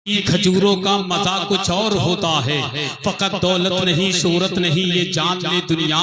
کھجوروں کا مزہ کچھ اور ہوتا ہے، فقط دولت نہیں شہرت نہیں، یہ جان لے دنیا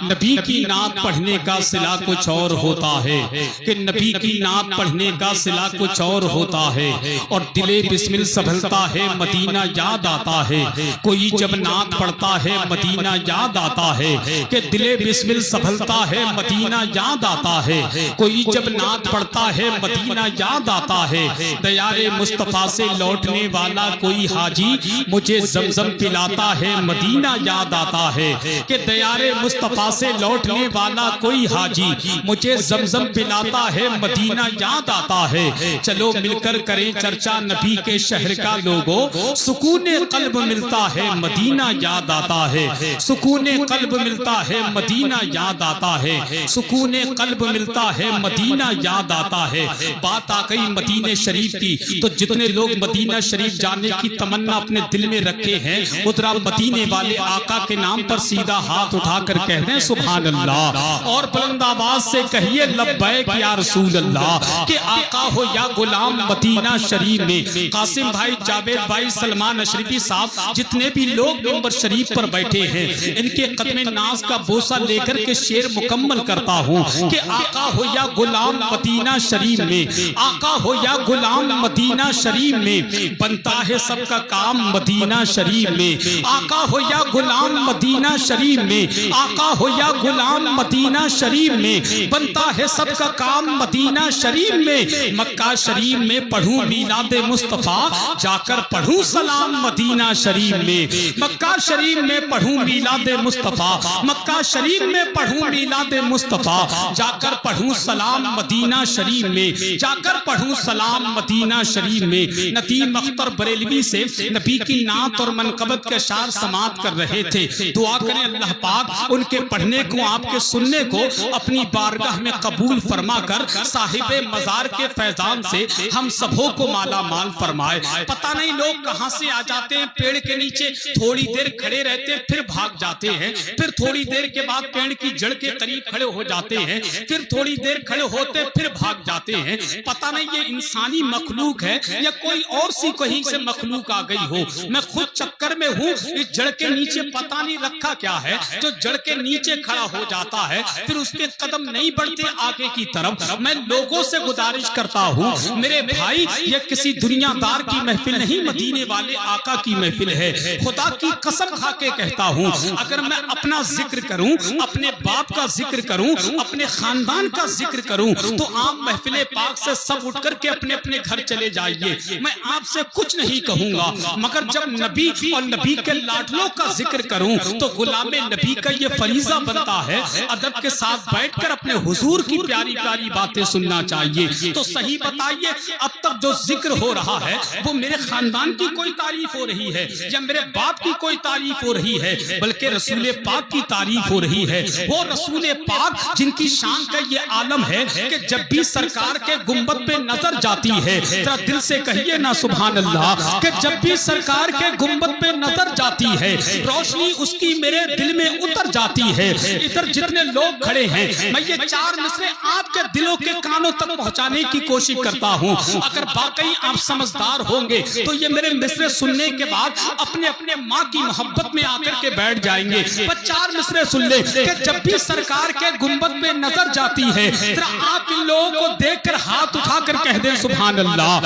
نبی کی نعت پڑھنے کا صلہ کچھ اور ہوتا ہے، کہ نبی کی نعت پڑھنے کا صلہ کچھ اور ہوتا ہے، اور دل بسمل سنبھلتا ہے مدینہ یاد آتا ہے، کوئی جب نعت پڑھتا ہے مدینہ یاد آتا ہے، کہ دل بسمل سنبھلتا ہے مدینہ یاد آتا ہے، کوئی جب نعت پڑھتا ہے مدینہ یاد آتا ہے، دیار مصطفیٰ سے لوٹنے والا کوئی حاجی مجھے زمزم پلاتا ہے مدینہ یاد آتا ہے، کہ دیار مصطفیٰ سے لوٹنے والا کوئی حاجی مجھے زمزم پلاتا ہے مدینہ یاد آتا ہے، چلو مل کر کریں چرچا نبی کے شہر کا لوگوں، سکون قلب ملتا ہے مدینہ یاد آتا ہے، سکون قلب ملتا ہے مدینہ یاد آتا ہے، سکون قلب ملتا ہے مدینہ یاد آتا ہے۔ بات آ گئی مدینہ شریف کی، تو جتنے لوگ مدینہ شریف جانے کی تمنا اپنے دل میں رکھے ہیں، ادھر مدینے والے آقا کے نام پر سیدھا ہاتھ اٹھا کر کہہ دیں سبحان اللہ، اور بلند آواز سے کہیے لبیک یا رسول اللہ، کہ آقا ہو یا غلام مدینہ شریف میں۔ قاسم بھائی، جاوید بھائی، سلمان اشرفی صاحب، جتنے بھی لوگ ممبر شریف پر بیٹھے ہیں، ان کے قدم ناز کا بوسہ لے کر کے شعر مکمل کرتا ہوں، کہ آقا ہو یا غلام مدینہ شریف میں، آقا ہو یا غلام مدینہ شریف میں، بنتا ہے سب کا کام مدینہ شریف میں، آقا ہو یا غلام مدینہ شریف میں، آقا ہو یا غلام مدینہ شریف میں، بنتا ہے سب کا کام مدینہ شریف میں۔ مکہ شریف میں پڑھوں میلاد مصطفیٰ، جا کر پڑھوں سلام مدینہ شریف میں، مکہ شریف میں پڑھوں میلاد مصطفیٰ، مکہ شریف میں پڑھوں میلاد مصطفیٰ، جا کر پڑھوں سلام مدینہ شریف میں، جا کر پڑھوں سلام مدینہ شریف میں۔ ندیم اختر بریلوی سے نبی کی نعت اور منقبت کے اشعار سماعت کر رہے تھے، دعا کریں اللہ پاک ان کے پڑھنے کو، آپ کے سننے کو اپنی بارگاہ میں قبول فرما کر صاحب مزار کے فیضان سے ہم سبوں کو مالا مال فرمائے۔ پتہ نہیں لوگ کہاں سے آ جاتے ہیں، پیڑ کے نیچے تھوڑی دیر کھڑے رہتے ہیں، پھر بھاگ جاتے ہیں، پھر تھوڑی دیر کے بعد پیڑ کی جڑ کے قریب کھڑے ہو جاتے ہیں، پھر تھوڑی دیر کھڑے ہوتے پھر بھاگ جاتے ہیں۔ پتہ نہیں یہ انسانی مخلوق ہے یا کوئی اور سی کہیں سے مخلوق آ گئی ہو۔ میں خود چکر میں ہوں، اس جڑ کے نیچے پتہ نہیں رکھا کیا ہے، جو جڑ کے نیچے کھڑا ہو جاتا ہے پھر اس کے قدم نہیں بڑھتے آگے کی طرف۔ میں لوگوں سے گزارش کرتا ہوں میرے بھائی، یہ کسی دنیا دار کی محفل نہیں، مدینے والے آقا کی محفل ہے۔ خدا کی قسم کھا کے کہتا ہوں، اگر میں اپنا ذکر کروں، اپنے باپ کا ذکر کروں، اپنے خاندان کا ذکر کروں، تو آپ محفل پاک سے سب اٹھ کر کے اپنے اپنے گھر چلے جائیے، میں آپ سے کچھ نہیں کہوں گا۔ مگر جب نبی اور نبی کے لاڈلوں کا ذکر کروں تو غلام نبی کا یہ فریضہ بنتا ہے ادب کے ساتھ بیٹھ کر اپنے حضور کی پیاری پیاری باتیں سننا چاہیے۔ تو صحیح بتائیے، اب تک جو ذکر ہو رہا ہے وہ میرے خاندان کی کوئی تعریف ہو رہی ہے یا میرے باپ کی کوئی تعریف ہو رہی ہے، بلکہ رسول پاک کی تعریف ہو رہی ہے۔ وہ رسول پاک جن کی شان کا یہ عالم ہے کہ جب بھی سرکار کے گنبد پہ نظر جاتی ہے، ذرا دل سے کہیے نا سبحان اللہ، کہ جب بھی سرکار کے گنبد پہ نظر جاتی ہے روشنی اس کی میرے دل میں اتر جاتی ہے۔ ادھر جتنے لوگ کھڑے ہیں، میں یہ چار مصرے آپ کے دلوں کے کانوں تک پہنچانے کی کوشش کرتا ہوں۔ اگر واقعی آپ سمجھدار ہوں گے تو یہ میرے مصرے سننے کے بعد اپنے اپنے ماں کی محبت میں آ کر کے بیٹھ جائیں گے۔ بس چار مصرے سن لے کہ جب بھی سرکار کے گنبد پہ نظر جاتی ہے، ذرا آپ ان لوگوں کو دیکھ کر ہاتھ اٹھا کر کہہ دیں سبحان اللہ،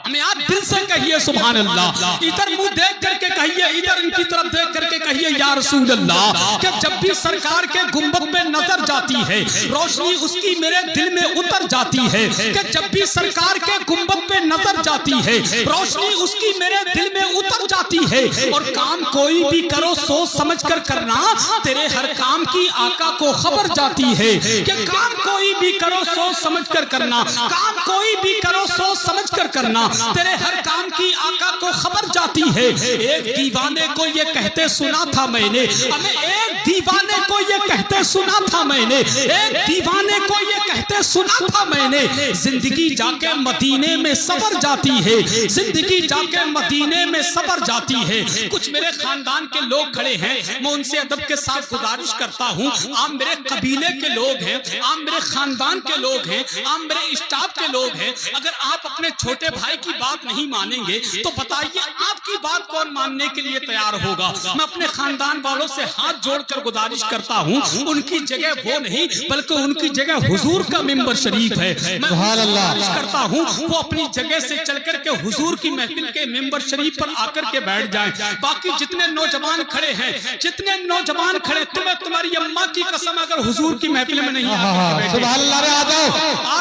ہمیں آپ دل سے کہیے سبحان اللہ، ادھر منہ دیکھ کر کے کہیے، ادھر ان کی طرف دیکھ کر کے کہیے یا رسول اللہ، کہ جب بھی سرکار کے گنبد پہ نظر جاتی ہے روشنی اس کی میرے دل میں اتر جاتی ہے، کہ جب بھی سرکار کے گنبد پہ نظر جاتی ہے روشنی اس کی میرے دل میں اتر جاتی ہے۔ اور کام کوئی بھی کرو سوچ سمجھ کر کرنا، تیرے ہر کام کی آقا کو خبر جاتی ہے، کہ کام کوئی بھی کرو سوچ سمجھ کر کرنا، کام کوئی بھی کرو سوچ سمجھ کر کرنا، تیرے ہر کام کی آقا کو خبر जाती है। एक दीवाने को ये कहते सुना था मैंने, एक दीवाने को ये कहते सुना था मैंने, एक दीवाने को ये कहते सुना था मैंने, जिंदगी जाके मदीने में सबर जाती है, जिंदगी जाके मदीने में सबर जाती है। कुछ मेरे खानदान के लोग खड़े हैं, मैं उनसे अदब के साथ गुजारिश करता हूँ, आप मेरे कबीले के लोग हैं, आप मेरे खानदान के लोग हैं, आप मेरे स्टाफ के लोग हैं, अगर आप अपने छोटे भाई की बात नहीं मानेंगे तो बताइए आपकी बात कौन मानने के लिए तैयार होगा। मैं अपने खानदान वालों से हाथ जोड़कर गुजारिश करता हूँ, उनकी जगह वो नहीं बल्कि उनकी जगह हुजूर का मिंबर शरीफ है। मैं गुजारिश करता हूँ वो अपनी जगह से चल करके हुजूर की महफिल के मिंबर शरीफ पर आकर के बैठ जाएं। बाकी जितने नौजवान खड़े हैं, जितने नौजवान खड़े, तुम्हें तुम्हारी अम्मा की कसम अगर हुजूर की महफिल में नहीं आ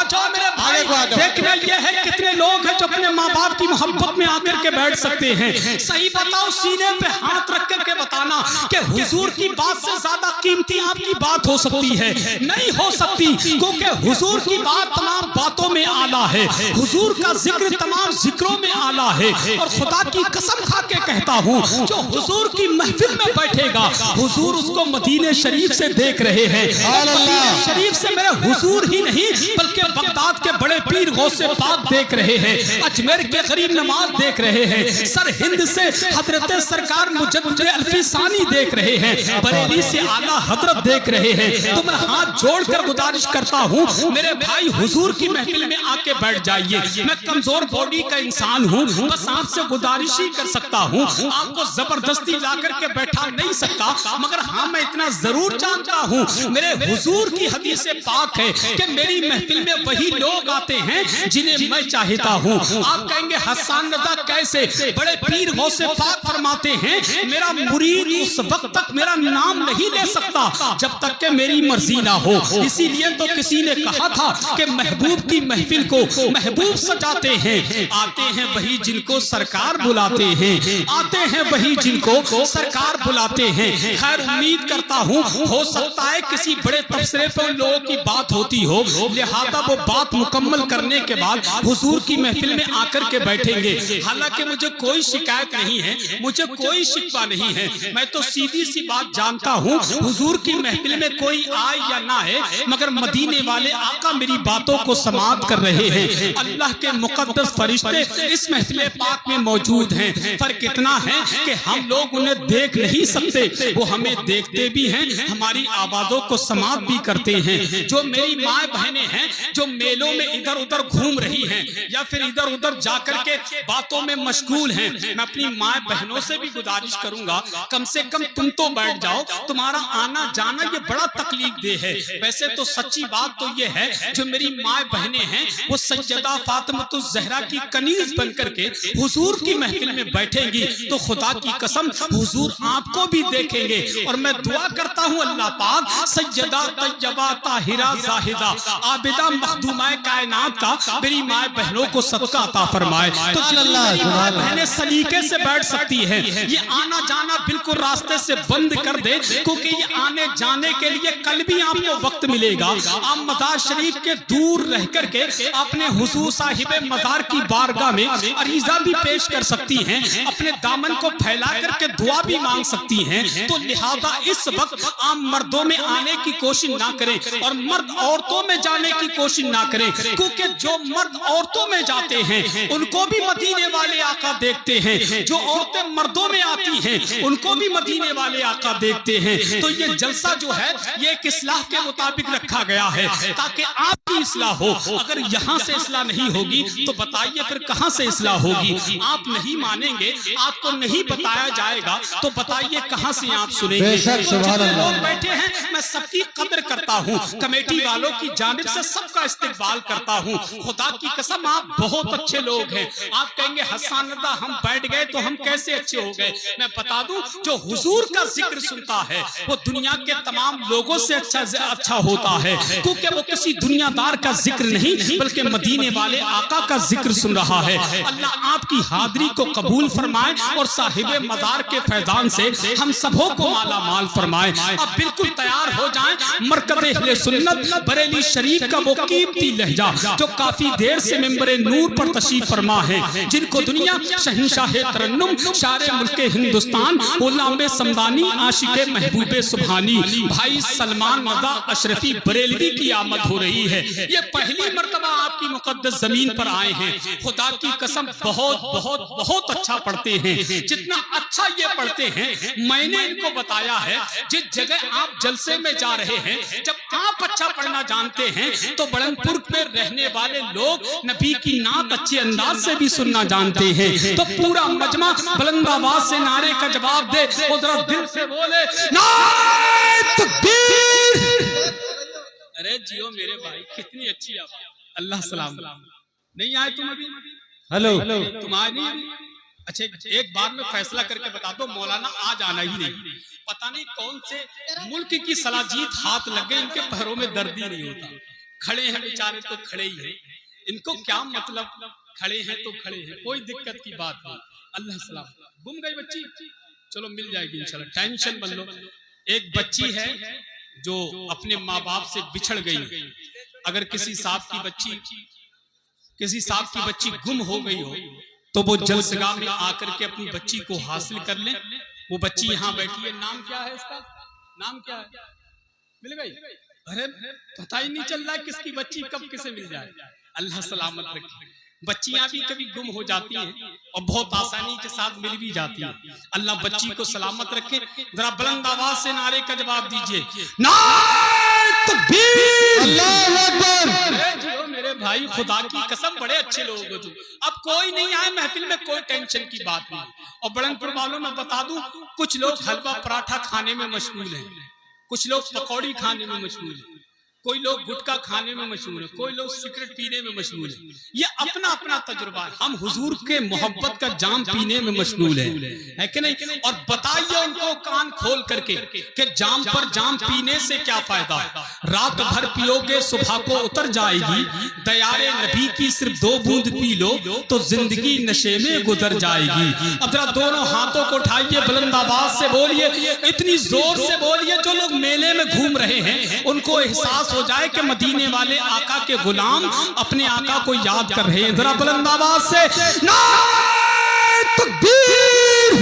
जाओ मेरे भाई, देखना यह है कितने लोग हैं जो अपने माँ बाप की मोहब्बत में आकर के बैठ सकते हैं। सही बताओ, सीने पे हाथ रख करके बताना कि हुजूर की बात से ज्यादा कीमती आपकी बात हो सकती है? नहीं हो सकती, क्योंकि हुजूर की बात तमाम बातों में आला है, हुजूर का जिक्र तमाम जिक्रों में आला है। और खुदा की कसम खा के कहता हूँ, जो हुजूर की महफिल में बैठेगा हुजूर उसको मदीने शरीफ से देख रहे हैं। मदीने शरीफ से मेरे हुजूर ही नहीं बल्कि बगदाद के बड़े पीर गौसे पाक देख रहे हैं, अजमेर के गरीब नमाज देख रहे हैं, सर हिंद से हजरत सरकार मुजद्दिद अल्फी सानी देख रहे हैं, बरेली से आला हजरत देख रहे हैं। तो मैं हाथ जोड़कर गुजारिश करता हूँ मेरे भाई हुजूर की महफिल में आके बैठ जाइए। मैं कमजोर बॉडी का इंसान हूँ, बस आपसे गुजारिश ही कर सकता हूँ, आपको जबरदस्ती ला करके बैठा नहीं सकता, मगर हाँ मैं इतना जरूर जानता हूँ मेरे हुजूर की हदीस पाक है कि मेरी महफिल में वही लोग आते हैं जिन्हें मैं चाहता हूँ। आप कहेंगे हसन रज़ा कैसे? बड़े पीर गौसे पाक फरमाते हैं मेरा मुरीद उस वक्त तक मेरा नाम नहीं ले सकता जब तक कि मेरी मर्जी ना हो। इसीलिए तो किसी ने कहा था कि महबूब की महफिल को महबूब सजाते हैं, आते हैं वही जिनको सरकार बुलाते हैं, आते हैं वही जिनको सरकार बुलाते हैं। खैर उम्मीद करता हूँ हो सकता है किसी बड़े तबसरे पर उन लोगों की बात होती हो, लिहाजा वो बात मुकम्मल करने के बाद हुजूर की महफिल में आकर के बैठेंगे। हालांकि मुझे कोई शिकायत नहीं है, मुझे कोई शिकवा नहीं है, मैं तो सीधी सी बात जानता हूँ हुजूर की महफिल में कोई आए या ना है, मगर मदीने वाले आका मेरी बातों को समाप्त कर रहे हैं। अल्लाह के मुकद्दस फरिश्ते इस महफिल पाक में मौजूद हैं। फर्क इतना है कि हम लोग उन्हें देख नहीं सकते, वो हमें देखते भी हैं, हमारी आवाजों को समाप्त भी करते हैं। जो मेरी माँ बहनें हैं जो मेलों में इधर उधर घूम रही हैं या फिर इधर उधर जाकर के बातों में मशगूल हैं, मैं अपनी माँ बहनों से भी गुजारिश करूंगा कम से कम तुम तो बैठ जाओ, तुम्हारा आना जाना ये बड़ा तकलीफ दे है। वैसे तो सच्ची बात तो ये है जो मेरी माँ बहनें हैं वो सैयदा फातिमातुज़ ज़हरा की कनीज बनकर के हुजूर की महफिल में बैठेंगी तो खुदा की कसम हुजूर आपको भी देखेंगे। और मैं दुआ करता हूँ अल्लाह पाक सैयदा तैयबा ताहिरा जाहिदा आबिदा मखदूमाए कायनात का मेरी माँ बहनों को सदका अता फरमाए। तो जितनी माँ बहनें सलीके से बैठ सकती हैं, ये आना जाना बिल्कुल रास्ते से बंद कर दे, क्योंकि ये आने जाने के लिए कल भी आपको वक्त मिलेगा। आप मज़ार शरीफ के दूर रह करके अपने हुजूर साहिब मज़ार की बारगाह में अरीज़ा भी पेश कर सकती हैं, अपने दामन को फैला करके दुआ भी मांग सकती हैं। तो लिहाजा इस वक्त आप मर्दों में आने की कोशिश ना करें और मर्द औरतों में जाने की कोशिश ना करें, क्योंकि जो मर्द औरतों में जाते हैं उनको भी मदीने वाले आका देखते हैं, जो औरतें मर्दों में आती हैं उनको भी मदीने वाले आका देखते हैं। तो ये जलसा जो है ये एक इस्लाह के मुताबिक रखा गया है ताकि आपकी इस्लाह हो। अगर यहाँ से इस्लाह नहीं होगी तो बताइए फिर कहाँ से इस्लाह होगी? आप नहीं मानेंगे, आपको नहीं बताया जाएगा तो बताइए कहाँ से आप सुनेंगे? जितने लोग बैठे हैं मैं सबकी कदर करता हूँ, कमेटी वालों की जानिब से सबका इस्तेकबाल करता हूँ। खुदा की कसम आप बहुत अच्छे लोग हैं। आप कहेंगे हसन रज़ा हम बैठ गए तो हम कैसे अच्छे हो गए? मैं बता दूं जो हुजूर का जिक्र सुनता है वो दुनिया के तमाम लोगों से अच्छा होता है, क्योंकि वो किसी दुनियादार का जिक्र नहीं बल्कि मदीने वाले आका का जिक्र सुन रहा है। अल्लाह आपकी हाजिरी को कबूल फरमाए और साहिबे मज़ार के फैजान से हम सबों को माला माल फरमाए। अब बिल्कुल तैयार हो जाएं, मरकज़ अहले सुन्नत बरेली शरीफ का वो कीमती लहजा जो काफी देर से मिंबरे नूर पर तशरीफ फरमा है, जिनको दुनिया शहंशाह तरन्नुम शार मुल्क हिंदुस्तान गुलाम समदानी आशिक महबूब सुभानी भाई सलमान रज़ा अशरफी बरेलवी की आमद हो रही है। ये पहली मर्तबा आपकी मुकद्दस जमीन पर आए हैं। खुदा की कसम बहुत बहुत बहुत अच्छा पढ़ते हैं। जितना अच्छा ये पढ़ते हैं, मैंने इनको बताया है जिस जगह आप जलसे में जा रहे हैं, जब आप अच्छा पढ़ना जानते हैं तो बड़नपुर में रहने वाले लोग नबी की नात अच्छे अंदाज से भी सुनना जानते हैं। तो पूरा मजमा बुलंद आवाज से नारे का जवाब दे, उधर दिल से बोले नारे तकबीर। अरे जियो मेरे भाई, कितनी अच्छी आवाज। अल्लाह सलाम। नहीं आए तुम अभी? हेलो, तुम आए नहीं? अच्छा, एक बार में फैसला करके बता दो, मौलाना आज आना ही नहीं। पता नहीं कौन से मुल्क की सलाजीत हाथ लग गए, इनके पैरों में दर्द ही नहीं होता। खड़े हैं बेचारे तो खड़े ही हैं, इनको क्या मतलब, खड़े हैं तो खड़े हैं, कोई दिक्कत की बात नहीं। अल्लाह सलाम। गुम गई बच्ची, चलो मिल जाएगी इंशाल्लाह, टेंशन मत लो। एक बच्ची है जो अपने माँ बाप से बिछड़ गई। अगर किसी साहब की बच्ची गुम हो गई हो तो वो जलसगाह में आकर के अपनी बच्ची को हासिल कर ले। वो बच्ची यहाँ बैठी है, नाम क्या है इसका? नाम क्या है? मिल गई? अरे पता ही नहीं चल रहा है किसकी बच्ची कब किसे मिल जाए। अल्लाह सलामत रखे। बच्चियां भी कभी गुम हो जाती हैं और बहुत आसानी के साथ मिल भी जाती हैं। अल्लाह बच्ची को सलामत रखे। जरा बुलंद आवाज से नारे का जवाब दीजिए, नारे तकबीर, अल्लाहू अकबर। मेरे भाई खुदा की कसम बड़े अच्छे लोग हो तुम। अब कोई नहीं आए महफिल में, कोई टेंशन की बात नहीं। और बड़नपुर वालों में बता दूं, कुछ लोग हलवा पराठा खाने में मशगूल हैं, कुछ लोग पकौड़ी खाने में मशगूल हैं, कोई लोग गुटखा खाने में मशहूर है, कोई लोग सिगरेट पीने में मशहूर है। ये अपना अपना तजुर्बा है। हम हुजूर के मोहब्बत का जाम पीने में मशगूल है कि नहीं? और बताइए उनको कान खोल करके कि जाम पर जाम पीने से क्या फायदा है। रात भर पियोगे सुबह को उतर जाएगी, दयारे नबी की सिर्फ 2 बूंद पी लो तो जिंदगी नशे में गुजर जाएगी। अब जरा दोनों हाथों को उठाइए, बुलंद आवाज से बोलिए, इतनी जोर से बोलिए जो लोग मेले में घूम रहे हैं उनको एहसास हो जाए कि मदीने वाले आका के गुलाम अपने आका को याद कर रहे हैं। जरा बुलंद आवाज से नारे तकबीर,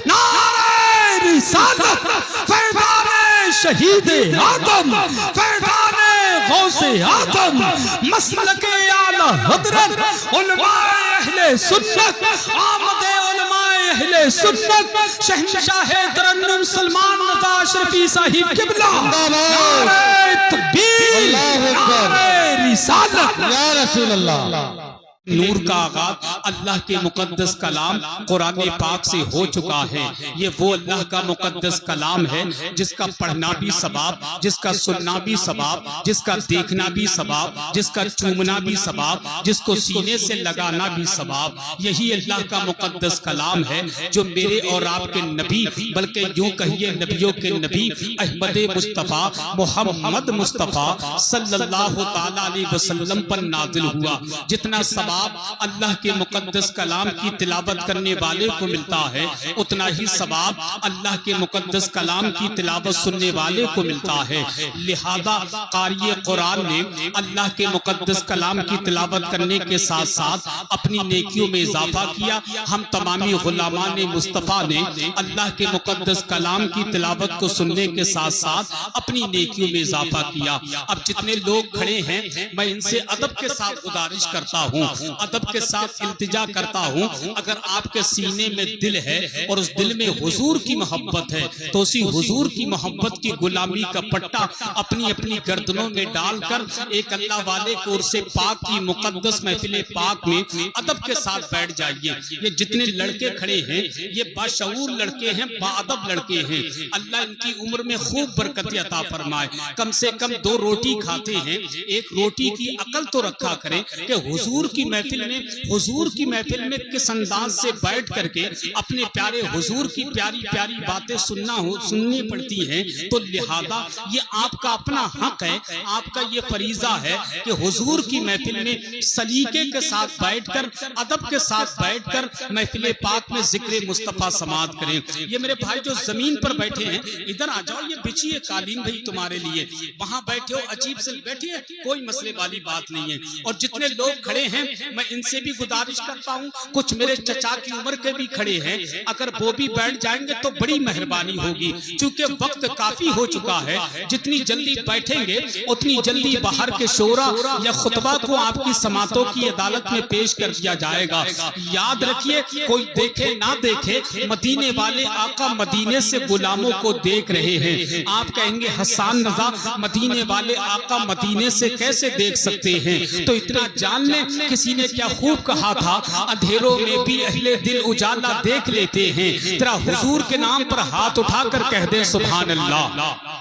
नारे रिसालत, फैज़ाने शहीद आदम, फैज़ाने गौसे आदम, मसलके आला हज़रत, उलमाए अहले सुन्नत, आमदे उलमाए अहले सुन्नत, शहंशाह तरन्नुम सलमान रज़ा अशरफी साहिब किबला। नारे तकबीर, नारे रिसालत, या रसूल अल्लाह। नूर का आगाज अल्लाह के मुकद्दस कलाम कुरान पाक से हो चुका है। ये वो अल्लाह का मुकद्दस कलाम है जिसका पढ़ना भी सवाब, जिसका सुनना भी सवाब, जिसका देखना भी सवाब, जिसका चूमना भी सवाब, जिसको सीने से लगाना भी सवाब। यही अल्लाह का मुकद्दस कलाम है जो मेरे और आपके नबी, बल्कि यूं कहिए नबियों के नबी अहमद मुस्तफ़ा मोहम्मद मुस्तफ़ा सल्लल्लाहु ताला अलैहि वसल्लम पर नाजिल हुआ। जितना सवाब अल्लाह के मुकद्दस कलाम की तिलावत करने वाले को मिलता है, उतना ही सवाब अल्लाह के मुकद्दस कलाम की तिलावत सुनने वाले को मिलता है। लिहाजा क़ारिए कुरान ने अल्लाह के मुकद्दस कलाम की तिलावत करने के साथ साथ अपनी नेकियों में इजाफा किया। हम तमामी गुलामान मुस्तफ़ा ने अल्लाह के मुकद्दस कलाम की तिलावत को सुनने के साथ साथ अपनी नेकियों में इजाफा किया। अब जितने लोग खड़े हैं, मैं इनसे अदब के साथ गुजारिश करता हूँ, अदब के साथ इल्तिजा करता हूँ, अगर आपके सीने में दिल है और उस दिल में हुजूर की मोहब्बत है तो उसी हुजूर की मोहब्बत की गुलामी का पट्टा अपनी अपनी गर्दनों में डालकर एक अल्लाह वाले को उर्से पाक की मुकद्दस महफिल पाक में अदब के साथ बैठ जाइए। ये जितने लड़के खड़े हैं ये बाशऊर लड़के हैं, बाअदब लड़के हैं। अल्लाह इनकी उम्र में खूब बरकत अता फरमाए। कम से कम 2 रोटी खाते हैं, एक रोटी की अकल तो रखा करें कि हुजूर की महफिल में किस अंदाज से बैठ करके अपने प्यारे हुजूर की प्यारी प्यारी बातें सुननी पड़ती हैं। तो लिहाजा ये आपका अपना हक है, आपका ये फरीजा है कि हुजूर की महफिल में सलीके के साथ बैठकर, अदब के साथ बैठकर महफिल पाक में जिक्र मुस्तफा समात करें। ये मेरे भाई जो जमीन पर बैठे हैं, इधर आ जाओ, ये बिछी है कालीन भाई तुम्हारे लिए, वहां बैठे हो अजीब से बैठिए, कोई मसले वाली बात नहीं है। और जितने लोग खड़े हैं میں ان سے بھی گزارش کرتا ہوں، کچھ میرے چچا کی عمر کے بھی کھڑے ہیں، اگر وہ بھی بیٹھ جائیں گے تو بڑی مہربانی ہوگی، چونکہ وقت کافی ہو چکا ہے، جتنی جلدی بیٹھیں گے اتنی جلدی باہر کے شورا یا خطبہ کو آپ کی سماعتوں کی عدالت میں پیش کر دیا جائے گا۔ یاد رکھیے، کوئی دیکھے نہ دیکھے، مدینے والے آقا مدینے سے غلاموں کو دیکھ رہے ہیں۔ آپ کہیں گے حسان رضا مدینے والے آقا مدینے سے کیسے دیکھ سکتے ہیں؟ تو اتنا جان لیں، کسی نے کیا خوب کہا تھا، اندھیروں میں بھی اہل دل اجالا دیکھ لیتے ہیں۔ تیرا حضور کے نام پر ہاتھ اٹھا کر کہہ دیں سبحان اللہ،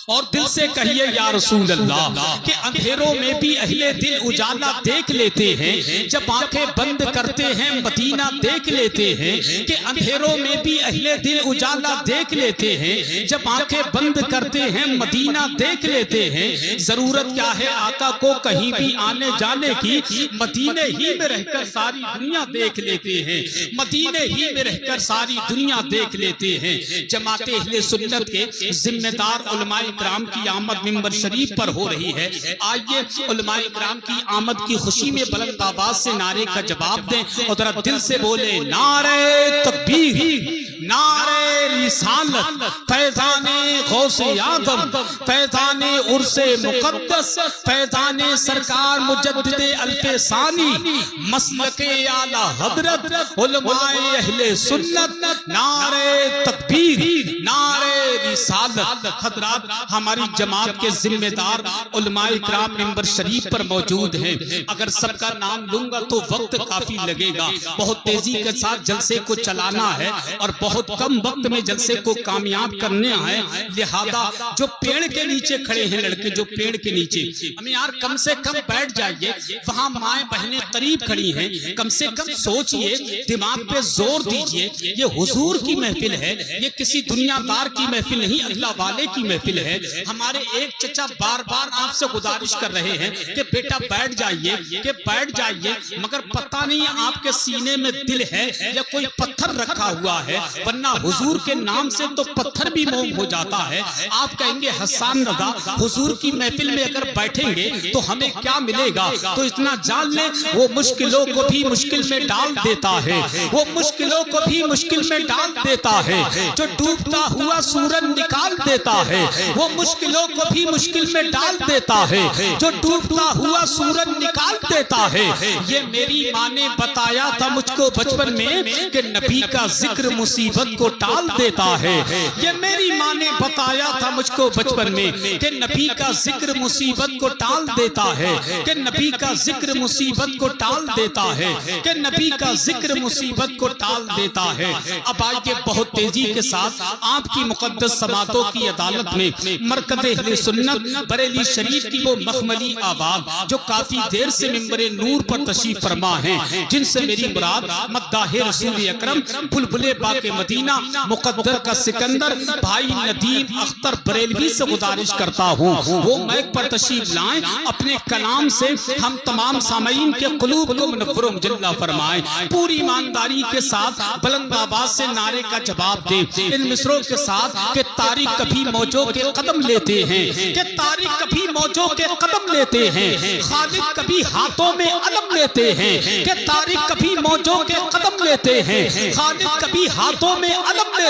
اور دل سے کہیے یا رسول اللہ، کہ اندھیروں میں بھی اہل دل اجالا دیکھ لیتے ہیں، جب آنکھیں بند کرتے ہیں مدینہ دیکھ لیتے ہیں، کہ اندھیروں میں بھی اہل دل اجالا دیکھ لیتے ہیں، جب آنکھیں بند کرتے ہیں مدینہ دیکھ لیتے ہیں۔ ضرورت کیا ہے آقا کو کہیں بھی آنے جانے کی، مدینے ہی میں رہ کر ساری دنیا دیکھ لیتے ہیں، مدینے ہی میں رہ کر ساری دنیا دیکھ لیتے ہیں۔ جماعت اہل سنت کے ذمہ دار علماء کرام کی آمد منبر شریف پر ہو رہی ہے۔ آئیے علماء کرام کی آمد کی خوشی میں بلند آواز سے نعرے کا جواب دیں، اور ذرا دل سے بولے نعرہ تکبیر، نعرہ رسالت، فیضان غوث اعظم، فیضان عرس مقدس، فیضان سرکار مجدد الف ثانی، مسلک اعلی حضرت علماء اہل سنت، نعرہ تکبیر، نعرہ رسالت۔ حضرات، ہماری جماعت کے ذمہ دار علماء کرام منبر شریف پر موجود ہیں، اگر سب کا نام لوں گا تو وقت کافی لگے گا، بہت تیزی کے ساتھ جلسے کو چلانا ہے اور بہت کم وقت میں جلسے کو کامیاب کرنے ہیں، لہذا جو پیڑ کے نیچے کھڑے ہیں لڑکے، جو پیڑ کے نیچے، ہمیں یار کم سے کم بیٹھ جائیے، وہاں مائیں بہنیں قریب کھڑی ہیں، کم سے کم سوچئے، دماغ پہ زور دیجئے، یہ حضور کی محفل ہے، یہ کسی دنیا دار کی محفل نہیں، اللہ والے کی محفل ہے۔ ہمارے ایک چچا بار بار آپ سے گزارش کر رہے ہیں کہ بیٹا بیٹھ جائیے، کہ بیٹھ جائیے، مگر پتہ نہیں آپ کے سینے میں دل ہے یا کوئی پتھر رکھا ہوا ہے، ورنہ حضور کے نام سے تو پتھر بھی موم ہو جاتا ہے۔ آپ کہیں گے حسان رضا حضور کی محفل میں اگر بیٹھیں گے تو ہمیں کیا ملے گا؟ تو اتنا جان لیں، وہ مشکلوں کو بھی مشکل میں ڈال دیتا ہے، وہ مشکلوں کو بھی مشکل میں ڈال دیتا ہے، جو ڈوبتا ہوا سورج نکال دیتا ہے، وہ مشکلوں کو بھی مشکل میں ڈال دیتا ہے، جو ڈوبتا ہوا سورج نکال دیتا ہے۔ یہ میری ماں نے بتایا تھا مجھ کو بچپن میں کہ نبی کا ذکر مصیبت کو ٹال دیتا ہے، یہ میری ماں نے بتایا تھا مجھ کو بچپن میں کہ نبی کا ذکر مصیبت کو ٹال دیتا ہے، کہ نبی کا ذکر مصیبت کو ٹال دیتا ہے، کہ نبی کا ذکر مصیبت کو ٹال دیتا ہے۔ اب آئیے بہت تیزی کے ساتھ آپ کی مقدس سماعتوں کی عدالت میں مرکز اہل سنت بریلی شریف کی وہ مخملی آواز جو کافی دیر سے منبر نور پر تشریف فرما ہیں، جن سے میری مراد مداح رسول اکرم بلبل باغ مدینہ مقدر کا سکندر بھائی ندیم اختر بریلوی سے گزارش کرتا ہوں، وہ مائک پر تشریف لائیں، اپنے کلام سے ہم تمام سامعین کے قلوب کو منور و مجلہ فرمائیں، پوری ایمانداری کے ساتھ بلند آواز سے نعرے کا جواب دیں ان مصروں کے ساتھ کہ تاریخ کبھی موجوں کے قدم لیتے ہیں، کہ تاریخ کبھی موجوں کے قدم لیتے ہیں، خالق کبھی ہاتھوں میں علم لیتے ہیں، کہ تاریخ کبھی موجوں کے قدم لیتے ہیں، خالق کبھی ہاتھوں میں علم لیتے ہیں۔